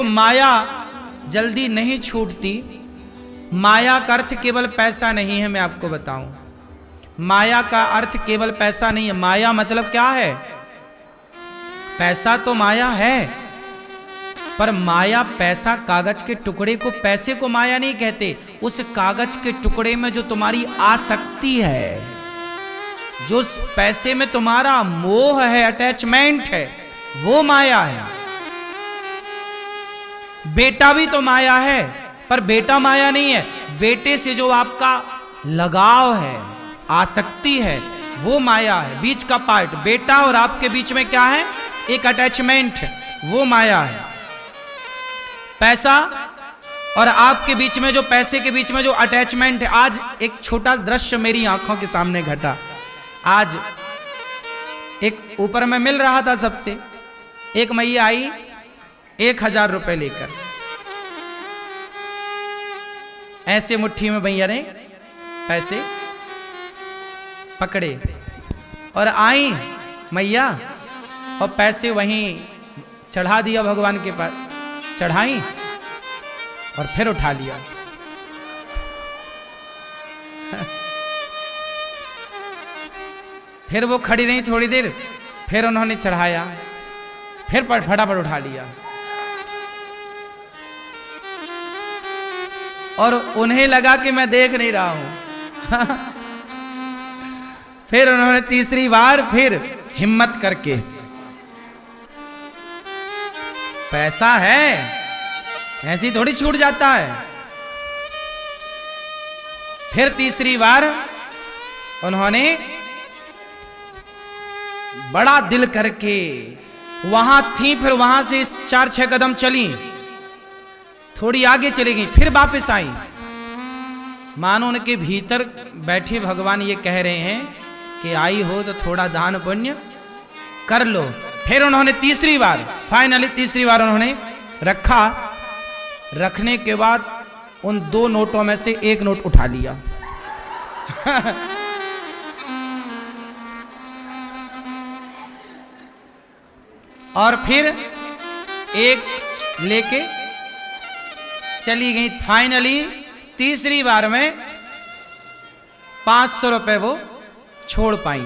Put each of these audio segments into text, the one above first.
माया जल्दी नहीं छूटती। माया का अर्थ केवल पैसा नहीं है, मैं आपको बताऊं। माया का अर्थ केवल पैसा नहीं है। माया मतलब क्या है? पैसा तो माया है, पर माया पैसा कागज के टुकड़े को, पैसे को माया नहीं कहते। उस कागज के टुकड़े में जो तुम्हारी आसक्ति है, जो उस पैसे में तुम्हारा मोह है, अटैचमेंट है, वो माया है। बेटा भी तो माया है, पर बेटा माया नहीं है। बेटे से जो आपका लगाव है, आसक्ति है, वो माया है। बीच का पार्ट, बेटा और आपके बीच में क्या है? एक अटैचमेंट है, वो माया है। पैसा और आपके बीच में, जो पैसे के बीच में जो अटैचमेंट है। आज एक छोटा दृश्य मेरी आंखों के सामने घटा। आज एक ऊपर में मिल रहा था सबसे, एक मैया आई 1000 रुपए लेकर, ऐसे मुट्ठी में भैया ने पैसे पकड़े और आई मैया और पैसे वहीं चढ़ा दिया भगवान के पास, चढ़ाई और फिर उठा लिया। फिर वो खड़ी रही थोड़ी देर, फिर उन्होंने चढ़ाया, फिर फटाफट उठा लिया। और उन्हें लगा कि मैं देख नहीं रहा हूं। फिर उन्होंने तीसरी बार फिर हिम्मत करके, पैसा है ऐसे ही थोड़ी छूट जाता है। फिर तीसरी बार उन्होंने बड़ा दिल करके, वहां थी, फिर वहां से 4-6 कदम चली, थोड़ी आगे चली गई, फिर वापस आई। मानो उनके भीतर बैठे भगवान ये कह रहे हैं कि आई हो तो थोड़ा दान पुण्य कर लो। फिर उन्होंने तीसरी बार, फाइनली तीसरी बार उन्होंने रखा। रखने के बाद उन 2 नोटों में से एक नोट उठा लिया। और फिर एक लेके चली गई। फाइनली तीसरी बार में 500 रुपए वो छोड़ पाई।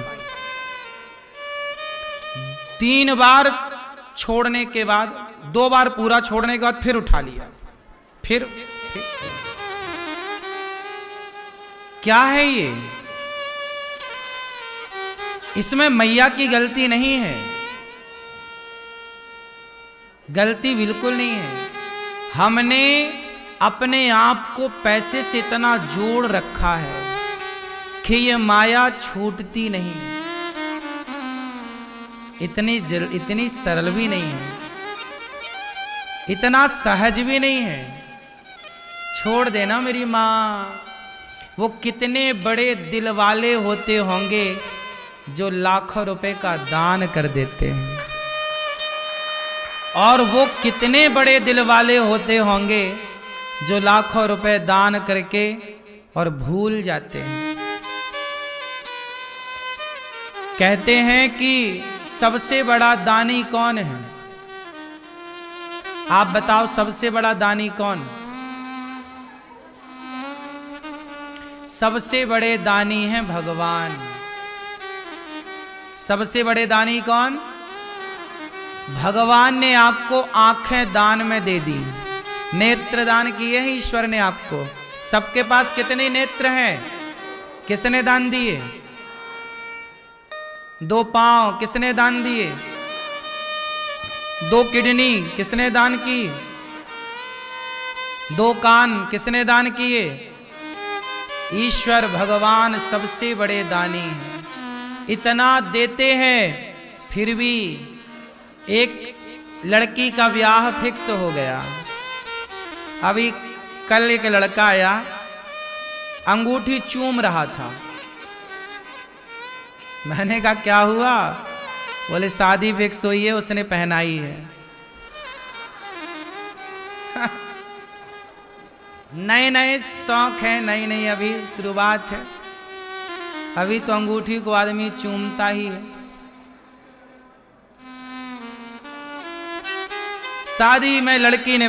3 बार छोड़ने के बाद, 2 बार पूरा छोड़ने के बाद फिर उठा लिया। फिर क्या है ये? इसमें मैया की गलती नहीं है, गलती बिल्कुल नहीं है। हमने अपने आप को पैसे से इतना जोड़ रखा है कि ये माया छूटती नहीं है। इतनी सरल भी नहीं है, इतना सहज भी नहीं है। छोड़ देना मेरी माँ। वो कितने बड़े दिल वाले होते होंगे जो लाखों रुपए का दान कर देते हैं, और वो कितने बड़े दिल वाले होते होंगे जो लाखों रुपए दान करके और भूल जाते हैं। कहते हैं कि सबसे बड़ा दानी कौन है? आप बताओ, सबसे बड़ा दानी कौन? सबसे बड़े दानी हैं भगवान। सबसे बड़े दानी कौन? भगवान ने आपको आंखें दान में दे दी, नेत्र दान किए हैं ईश्वर ने आपको। सबके पास कितने नेत्र हैं? किसने दान दिए? 2 पांव किसने दान दिए? 2 किडनी किसने दान की? 2 कान किसने दान किए? ईश्वर भगवान सबसे बड़े दानी हैं। इतना देते हैं, फिर भी एक लड़की का ब्याह फिक्स हो गया। अभी कल एक लड़का आया, अंगूठी चूम रहा था। मैंने कहा क्या हुआ? बोले शादी फिक्स हुई है, उसने पहनाई है। नए नए शौक है, नई नई अभी शुरुआत है। अभी तो अंगूठी को आदमी चूमता ही है। शादी में लड़की ने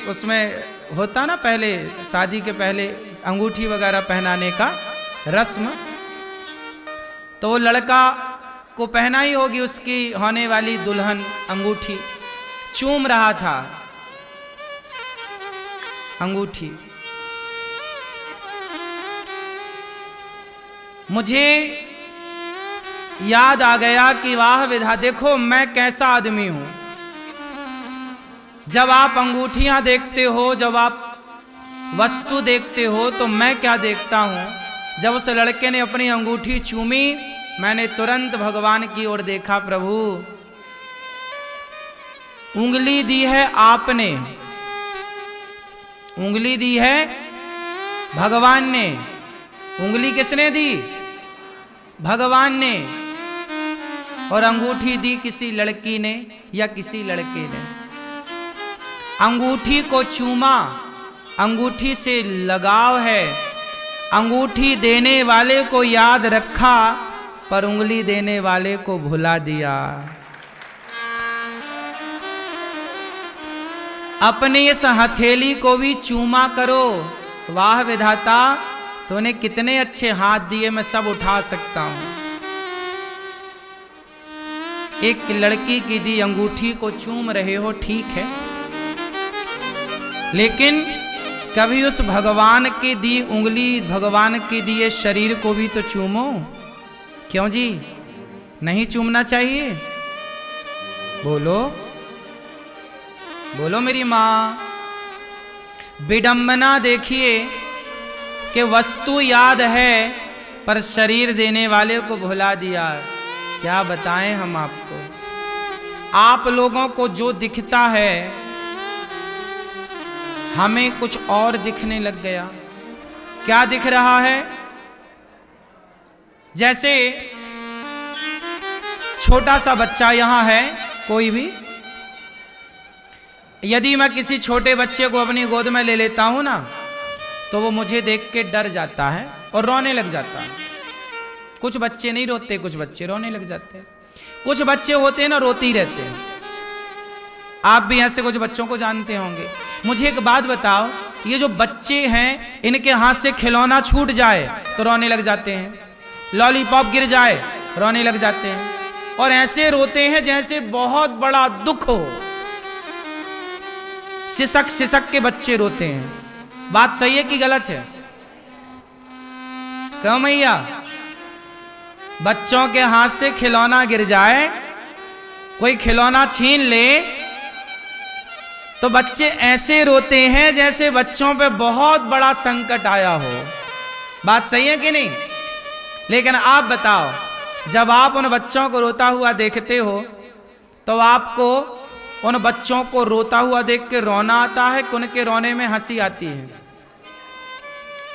उसमें होता ना पहले, शादी के पहले अंगूठी वगैरह पहनाने का रस्म, तो वो लड़का को पहनाई होगी उसकी होने वाली दुल्हन अंगूठी। चूम रहा था अंगूठी। मुझे याद आ गया कि वाह विधा, देखो मैं कैसा आदमी हूं। जब आप अंगूठियां देखते हो, जब आप वस्तु देखते हो, तो मैं क्या देखता हूं? जब उस लड़के ने अपनी अंगूठी चूमी, मैंने तुरंत भगवान की ओर देखा। प्रभु, उंगली दी है आपने, उंगली दी है भगवान ने। उंगली किसने दी? भगवान ने। और अंगूठी दी किसी लड़की ने या किसी लड़के ने। अंगूठी को चूमा, अंगूठी से लगाव है, अंगूठी देने वाले को याद रखा, पर उंगली देने वाले को भुला दिया। अपनी इस हथेली को भी चूमा करो। वाह विधाता, तूने कितने अच्छे हाथ दिए, मैं सब उठा सकता हूं। एक लड़की की दी अंगूठी को चूम रहे हो, ठीक है, लेकिन कभी उस भगवान की दी उंगली, भगवान की दिए शरीर को भी तो चूमो। क्यों जी, नहीं चूमना चाहिए? बोलो बोलो मेरी माँ। विडंबना देखिए कि वस्तु याद है पर शरीर देने वाले को भुला दिया। क्या बताएं हम आपको। आप लोगों को जो दिखता है हमें कुछ और दिखने लग गया। क्या दिख रहा है? जैसे छोटा सा बच्चा यहां है, कोई भी, यदि मैं किसी छोटे बच्चे को अपनी गोद में ले लेता हूं ना, तो वो मुझे देख के डर जाता है और रोने लग जाता है। कुछ बच्चे नहीं रोते, कुछ बच्चे रोने लग जाते हैं। कुछ बच्चे होते हैं ना, रोते ही रहते हैं। आप भी ऐसे कुछ बच्चों को जानते होंगे। मुझे एक बात बताओ, ये जो बच्चे हैं, इनके हाथ से खिलौना छूट जाए तो रोने लग जाते हैं, लॉलीपॉप गिर जाए रोने लग जाते हैं, और ऐसे रोते हैं जैसे बहुत बड़ा दुख हो। सिसक सिसक के बच्चे रोते हैं। बात सही है कि गलत है? क्यों मैया? बच्चों के हाथ से खिलौना गिर जाए, कोई खिलौना छीन ले, तो बच्चे ऐसे रोते हैं जैसे बच्चों पे बहुत बड़ा संकट आया हो। बात सही है कि नहीं? लेकिन आप बताओ, जब आप उन बच्चों को रोता हुआ देखते हो, तो आपको उन बच्चों को रोता हुआ देख के रोना आता है कि उनके रोने में हंसी आती है?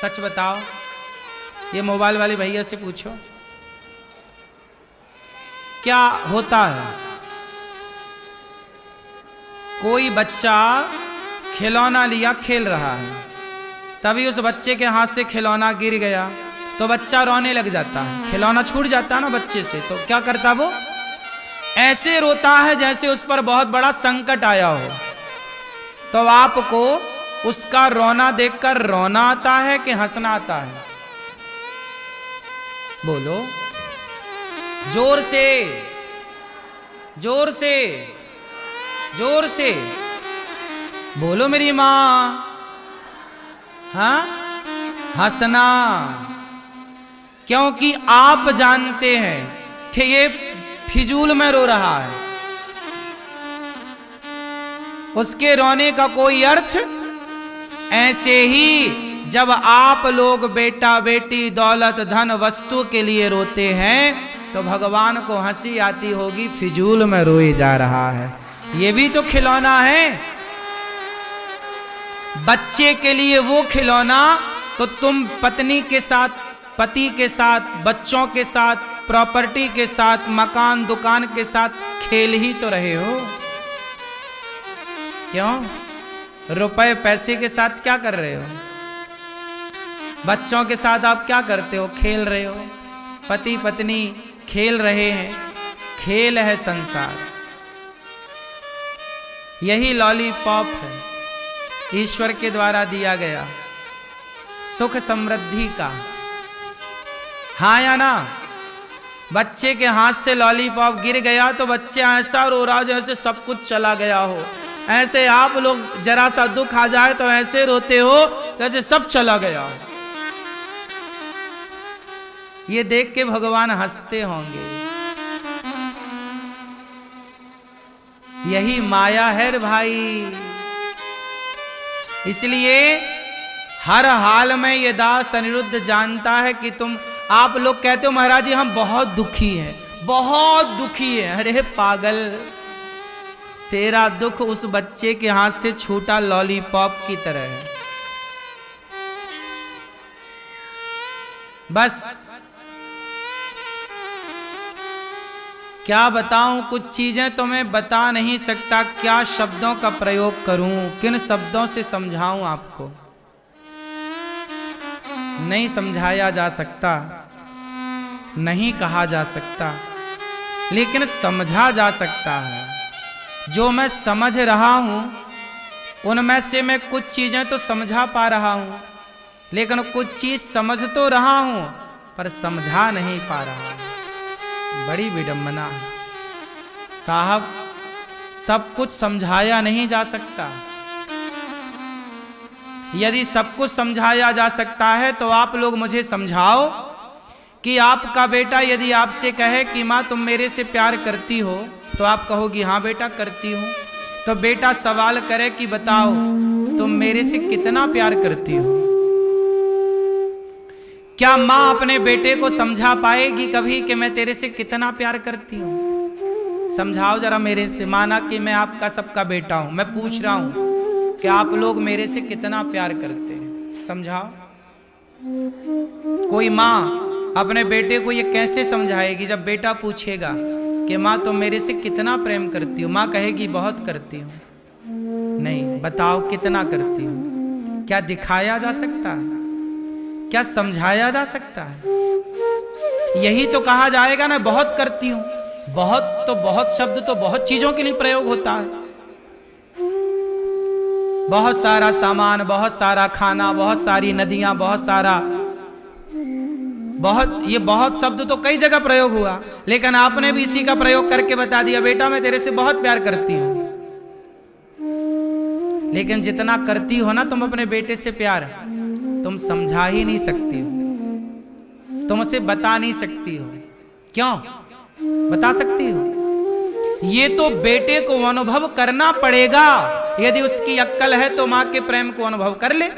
सच बताओ, ये मोबाइल वाले भैया से पूछो, क्या होता है? कोई बच्चा खिलौना लिया, खेल रहा है, तभी उस बच्चे के हाथ से खिलौना गिर गया तो बच्चा रोने लग जाता है। खिलौना छूट जाता है ना बच्चे से, तो क्या करता वो? ऐसे रोता है जैसे उस पर बहुत बड़ा संकट आया हो। तो आपको उसका रोना देखकर रोना आता है कि हंसना आता है? बोलो जोर से, जोर से, जोर से बोलो मेरी मां। हाँ, हंसना। क्योंकि आप जानते हैं कि ये फिजूल में रो रहा है, उसके रोने का कोई अर्थ। ऐसे ही जब आप लोग बेटा बेटी, दौलत, धन, वस्तु के लिए रोते हैं, तो भगवान को हंसी आती होगी, फिजूल में रोए जा रहा है। ये भी तो खिलौना है। बच्चे के लिए वो खिलौना, तो तुम पत्नी के साथ, पति के साथ, बच्चों के साथ, प्रॉपर्टी के साथ, मकान दुकान के साथ खेल ही तो रहे हो। क्यों? रुपए पैसे के साथ क्या कर रहे हो? बच्चों के साथ आप क्या करते हो? खेल रहे हो। पति पत्नी खेल रहे हैं। खेल है संसार। यही लॉलीपॉप है, ईश्वर के द्वारा दिया गया सुख समृद्धि का। हाँ या ना? बच्चे के हाथ से लॉलीपॉप गिर गया तो बच्चा ऐसा रो रहा जैसे सब कुछ चला गया हो। ऐसे आप लोग जरा सा दुख आ जाए तो ऐसे रोते हो जैसे सब चला गया हो। ये देख के भगवान हंसते होंगे। यही माया है रे भाई। इसलिए हर हाल में ये दास अनिरुद्ध जानता है कि आप लोग कहते हो महाराज जी हम बहुत दुखी हैं, बहुत दुखी है। अरे पागल, तेरा दुख उस बच्चे के हाथ से छूटा लॉलीपॉप की तरह है। बस क्या बताऊं, कुछ चीजें तो मैं बता नहीं सकता, क्या शब्दों का प्रयोग करूं, किन शब्दों से समझाऊं आपको। नहीं समझाया जा सकता, नहीं कहा जा सकता, लेकिन समझा जा सकता है। जो मैं समझ रहा हूं उनमें से मैं कुछ चीजें तो समझा पा रहा हूं, लेकिन कुछ चीज समझ तो रहा हूं पर समझा नहीं पा रहा हूं। बड़ी विडंबना है साहब, सब कुछ समझाया नहीं जा सकता। यदि सब कुछ समझाया जा सकता है तो आप लोग मुझे समझाओ कि आपका बेटा यदि आपसे कहे कि माँ तुम मेरे से प्यार करती हो, तो आप कहोगी हाँ बेटा करती हूँ। तो बेटा सवाल करे कि बताओ तुम मेरे से कितना प्यार करती हो। क्या माँ अपने बेटे को समझा पाएगी कभी कि मैं तेरे से कितना प्यार करती हूँ? समझाओ जरा मेरे से। माना कि मैं आपका सबका बेटा हूं, मैं पूछ रहा हूं कि आप लोग मेरे से कितना प्यार करते हैं, समझाओ। कोई माँ अपने बेटे को ये कैसे समझाएगी जब बेटा पूछेगा कि माँ तुम मेरे से कितना प्रेम करती हो? माँ कहेगी बहुत करती हूँ। नहीं, बताओ कितना करती हूँ? क्या दिखाया जा सकता है? क्या समझाया जा सकता है? यही तो कहा जाएगा ना बहुत करती हूँ। बहुत शब्द तो बहुत चीजों के लिए प्रयोग होता है। बहुत सारा सामान, बहुत सारा खाना, बहुत सारी नदियां, बहुत शब्द तो कई जगह प्रयोग हुआ, लेकिन आपने भी इसी का प्रयोग करके बता दिया बेटा मैं तेरे से बहुत प्यार करती हूं। लेकिन जितना करती हो ना तुम अपने बेटे से प्यार, तुम समझा ही नहीं सकती हो, तुम उसे बता नहीं सकती हो। क्यों बता सकती हो? ये तो बेटे को अनुभव करना पड़ेगा। यदि उसकी अक्ल है तो मां के प्रेम को अनुभव कर ले।